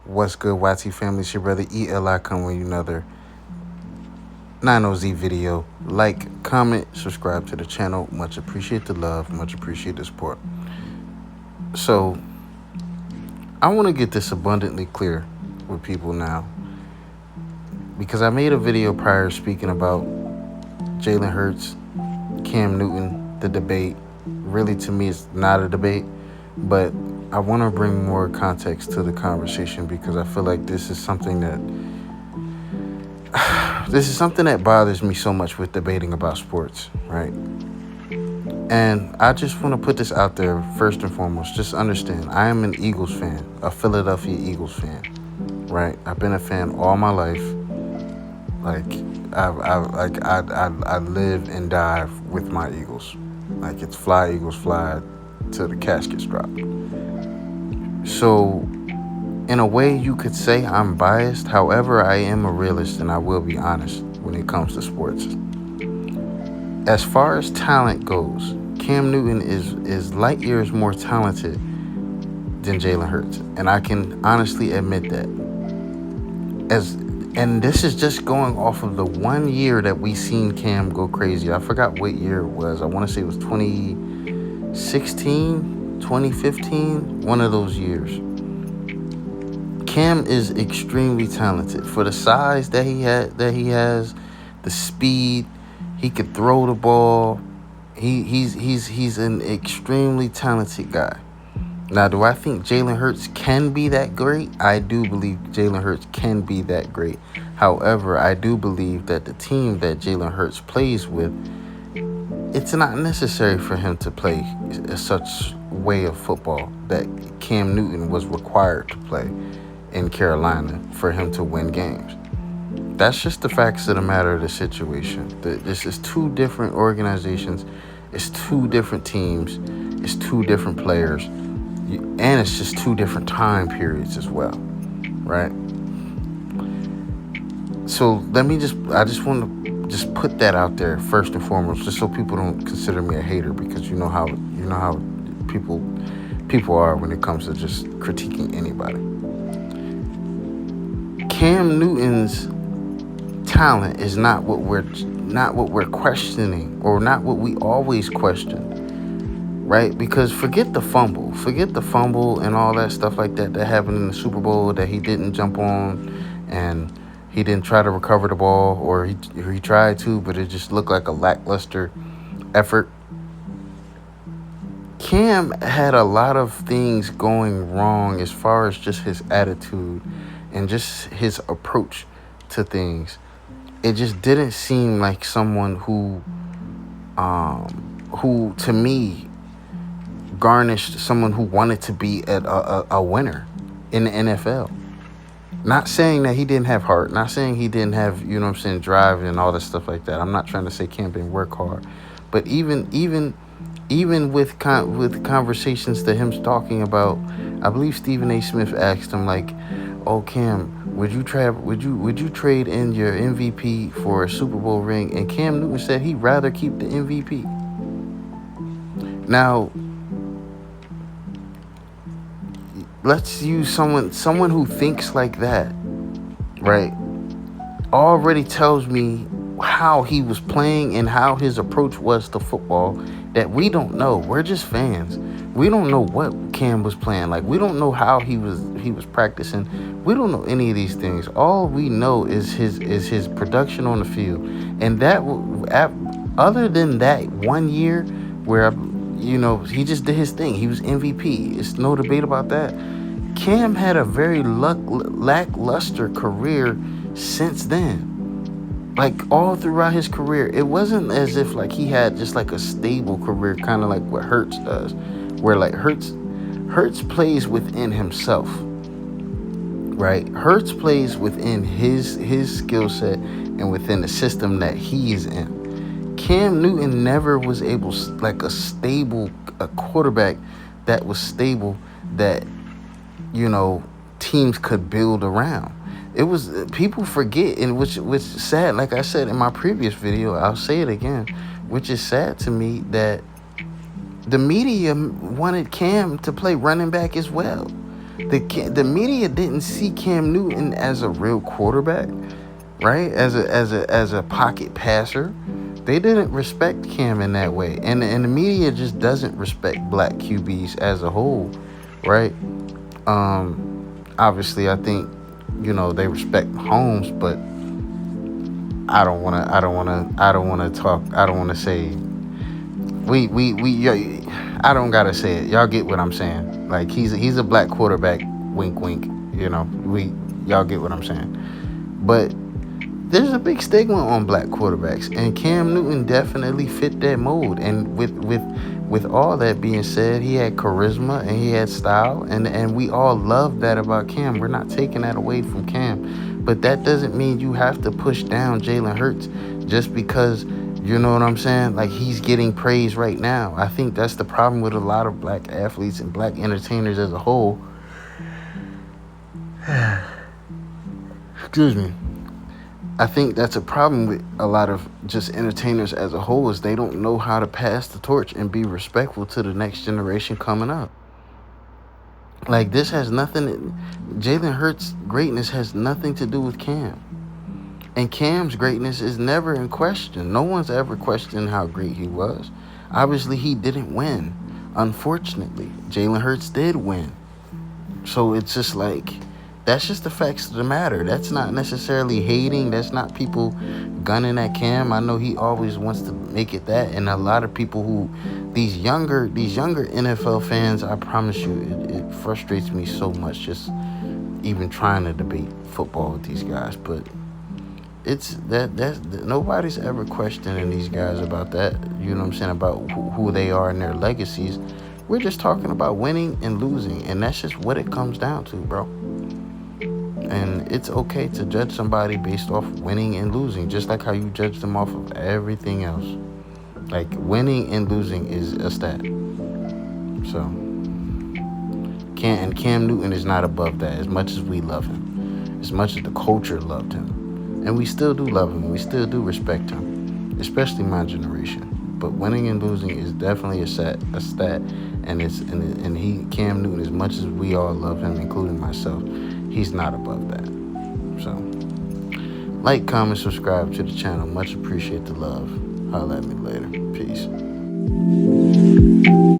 What's good, YT family? It's your brother ELI coming with you another 9OZ video. Like, comment, subscribe to the channel. Much appreciate the love. Much appreciate the support. So, I want to get this abundantly clear with people now, because I made a video prior speaking about Jalen Hurts, Cam Newton, the debate. Really, to me, it's not a debate, but I want to bring more context to the conversation because I feel like this is something that bothers me so much with debating about sports, right? And I just want to put this out there first and foremost. Just understand, I am an Eagles fan, a Philadelphia Eagles fan, right? I've been a fan all my life. Like I live and die with my Eagles. Like, it's fly Eagles fly till the caskets drop. So, in a way, you could say I'm biased. However, I am a realist, and I will be honest when it comes to sports. As far as talent goes, Cam Newton is light years more talented than Jalen Hurts, and I can honestly admit that. And this is just going off of the 1 year that we seen Cam go crazy. I forgot what year it was. I want to say it was 2016, 2015, one of those years. Cam is extremely talented for the size that he has, the speed. He could throw the ball. He's an extremely talented guy. Now, do I think Jalen Hurts can be that great? I do believe Jalen Hurts can be that great. However, I do believe that the team that Jalen Hurts plays with, it's not necessary for him to play such way of football that Cam Newton was required to play in Carolina for him to win games. That's just the facts of the matter of the situation. This is two different organizations. It's two different teams. It's two different players. And it's just two different time periods as well, right? So I just want to just put that out there first and foremost, just so people don't consider me a hater, because you know how people are when it comes to just critiquing anybody. Cam Newton's talent is not what we're questioning, or not what we always question. Right? Because forget the fumble and all that stuff like that happened in the Super Bowl, that he didn't jump on and he didn't try to recover the ball, or he tried to, but it just looked like a lackluster effort. Cam had a lot of things going wrong as far as just his attitude and just his approach to things. It just didn't seem like someone who to me garnished someone who wanted to be a winner in the NFL. Not saying that he didn't have heart, not saying he didn't have, drive and all that stuff like that. I'm not trying to say Cam didn't work hard, but even with conversations that him talking about, I believe Stephen A. Smith asked him, like, "Oh, Cam, would you trade in your MVP for a Super Bowl ring?" And Cam Newton said he'd rather keep the MVP. Now, let's use someone who thinks like that, right? Already tells me how he was playing and how his approach was to football that we don't know. We're just fans. We don't know what Cam was playing like. We don't know how he was practicing. We don't know any of these things. All we know is his production on the field. And that, other than that 1 year where he just did his thing. He was MVP. It's no debate about that. Cam had a very lackluster career since then. Like, all throughout his career, it wasn't as if like he had just like a stable career, kind of like what Hurts does, where like Hurts plays within himself, right? Hurts plays within his skill set and within the system that he's in. Cam Newton never was able, like, a quarterback that was stable, that teams could build around. It was, people forget, and which is sad. Like I said in my previous video, I'll say it again, which is sad to me, that the media wanted Cam to play running back as well. The media didn't see Cam Newton as a real quarterback, right? As a pocket passer. They didn't respect Cam in that way. And the media just doesn't respect black QBs as a whole, right? Obviously I think, they respect Mahomes, but I don't wanna say I don't gotta say it. Y'all get what I'm saying. Like he's a black quarterback, wink wink, y'all get what I'm saying. But there's a big stigma on black quarterbacks, and Cam Newton definitely fit that mold. And with all that being said, he had charisma and he had style, and we all love that about Cam. We're not taking that away from Cam, but that doesn't mean you have to push down Jalen Hurts just because, you know what I'm saying, like he's getting praise right now. I think that's the problem with a lot of black athletes and black entertainers as a whole. Excuse me. I think that's a problem with a lot of just entertainers as a whole, is they don't know how to pass the torch and be respectful to the next generation coming up. Like, this has nothing, Jalen Hurts' greatness has nothing to do with Cam. And Cam's greatness is never in question. No one's ever questioned how great he was. Obviously, he didn't win. Unfortunately, Jalen Hurts did win. So it's just like, that's just the facts of the matter. That's not necessarily hating. That's not people gunning at Cam. I know he always wants to make it that. And a lot of people who, these younger NFL fans, I promise you, it frustrates me so much just even trying to debate football with these guys. But it's that's nobody's ever questioning these guys about that. You know what I'm saying? About who they are and their legacies. We're just talking about winning and losing, and that's just what it comes down to, bro. And it's okay to judge somebody based off winning and losing, just like how you judge them off of everything else. Like, winning and losing is a stat. So, Cam Newton is not above that, as much as we love him, as much as the culture loved him. And we still do love him. We still do respect him, especially my generation. But winning and losing is definitely a stat. And Cam Newton, as much as we all love him, including myself, he's not above that. So, like, comment, subscribe to the channel. Much appreciate the love. Holla at me later. Peace.